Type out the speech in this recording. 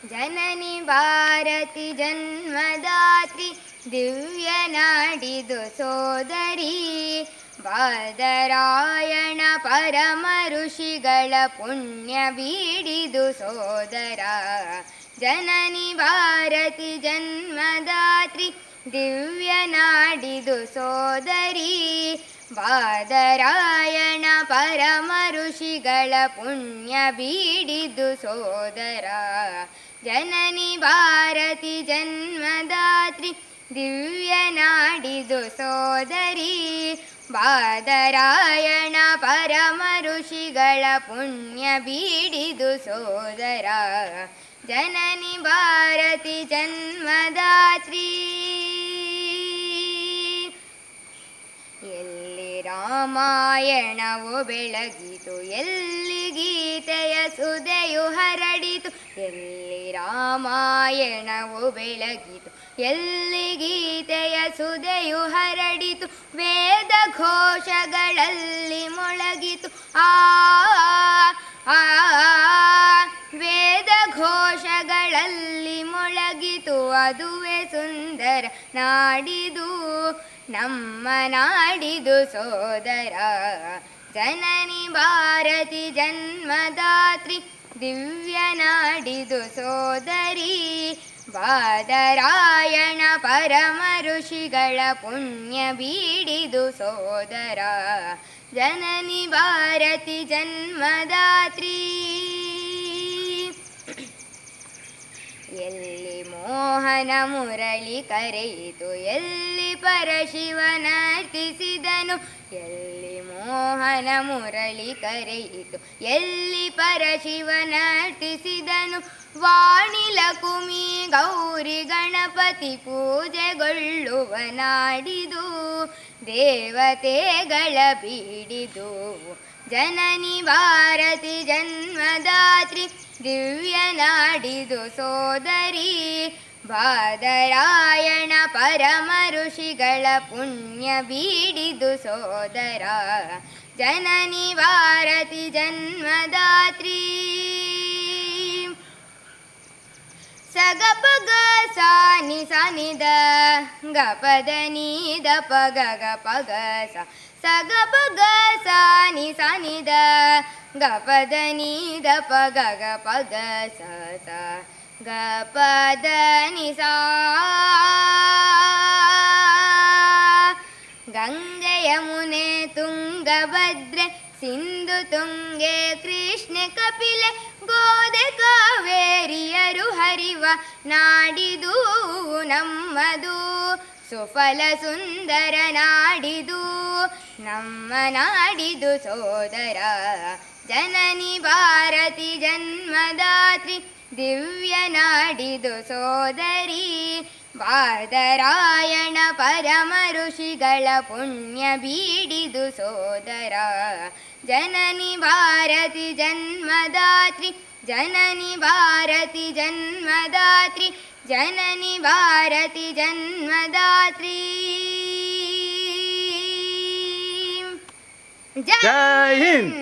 ಜನನಿ ಭಾರತಿ ಜನ್ಮದಾತ್ರಿ ದಿವ್ಯ ನಾಡಿದು ಸೋದರಿ ಬಾದರಾಯಣ ಪರಮ ಋಷಿಗಳ ಪುಣ್ಯ ಬೀಡಿದು ಸೋದರ ಜನನಿ ಭಾರತಿ ಜನ್ಮದಾತ್ರಿ ದಿವ್ಯ ನಾಡಿದು ಸೋದರಿ ಬಾದರಾಯಣ ಪರಮ ಋಷಿಗಳ ಪುಣ್ಯ ಬೀಡಿದು ಸೋದರ ಜನನಿ ಭಾರತಿ ಜನ್ಮದಾತ್ರಿ ದಿವ್ಯ ನಾಡಿದು ಸೋದರಿ ಬಾದರಾಯಣ ಪರಮ ಋಷಿಗಳ ಪುಣ್ಯ ಬೀಡಿದು ಸೋದರ ಜನನಿ ಭಾರತಿ ಜನ್ಮದಾತ್ರಿ ಎಲ್ಲಿ ರಾಮಾಯಣವು ಬೆಳಗಿತು ಎಲ್ಲಿ ಗೀತೆಯ ಸುದೆಯು ಹರಡಿತು ಎಲ್ಲಿ ರಾಮಾಯಣವು ಬೆಳಗಿತು ಎಲ್ಲಿ ಗೀತೆಯ ಸುದೆಯು ಹರಡಿತು ವೇದ ಘೋಷಗಳಲ್ಲಿ ಮೊಳಗಿತು ಆ ವೇದ ಘೋಷಗಳಲ್ಲಿ ಮೊಳಗಿತು ಅದುವೆ ಸುಂದರ ನಾಡಿದು ನಮ್ಮ ನಾಡಿದು ಸೋದರ ಜನನಿ ಭಾರತಿ ಜನ್ಮದಾತ್ರಿ ದಿವ್ಯ ನಾಡಿದು ಸೋದರಿ ಬಾದರಾಯಣ ಪರಮ ಋಷಿಗಳ ಪುಣ್ಯ ಬೀಡಿದು ಸೋದರ ಜನನಿ ಭಾರತಿ ಜನ್ಮದಾತ್ರಿ ಎಲ್ಲಿ ಮೋಹನ ಮುರಳಿ ಕರೆಯಿತು ಎಲ್ಲಿ ಪರಶಿವನರ್ತಿಸಿದನು ಎಲ್ಲಿ ಮೋಹನ ಮುರಳಿ ಕರೆಯಿತು ಎಲ್ಲಿ ಪರಶಿವನರ್ತಿಸಿದನು ವಾಣಿ ಲಕುಮಿ ಗೌರಿ ಗಣಪತಿ ಪೂಜೆಗೊಳ್ಳುವ ನಾಡಿದು ದೇವತೆಗಳ ಬೀಡಿದು ಜನನಿ ಭಾರತಿ ಜನ್ಮದಾತ್ರಿ ದಿವ್ಯ ನಾಡಿದು ಸೋದರಿ ಬಾದರಾಯಣ ಪರಮ ಋಷಿಗಳ ಪುಣ್ಯ ಬೀಡಿದು ಸೋದರ ಜನನಿ ಭಾರತಿ ಜನ್ಮದಾತ್ರಿ ಸಗಪಗ ಸಾನಿ ಸನಿದ ಗಪದ ನೀದ ಪಗ ಪಗ ಸಗಪಗ ಸಾನಿ ಸನಿದ ಗಪದ ನೀದ ಪಗ ಪಗ ಸ ಗಪದ ನಿಸಾ ಗಂಗೆ ಯಮುನೆ ತುಂಗಭದ್ರೆ ಸಿಂಧು ತುಂಗೆ ಕೃಷ್ಣೆ ಕಪಿಲೆ ಗೋದೆ ಕಾವೇರಿಯರು ಹರಿವ ನಾಡಿದು ನಮ್ಮದು ಸುಫಲ ಸುಂದರ ನಾಡಿದು ನಮ್ಮ ನಾಡಿದು ಸೋದರ ಜನನಿ ಭಾರತಿ ಜನ್ಮದಾತ್ರಿ ದಿವ್ಯ ನಾಡಿದು ಸೋದರಿ ಬಾದರಾಯಣ ಪರಮ ಋಷಿಗಳ ಪುಣ್ಯ ಬೀಡಿದು ಸೋದರ ಜನನಿ ಭಾರತಿ ಜನ್ಮದಾತ್ರಿ ಜನನಿ ಭಾರತಿ ಜನ್ಮದಾತ್ರಿ ಜನನಿ ಭಾರತಿ ಜನ್ಮದಾತ್ರಿ ಜೈ ಹಿಂದ್.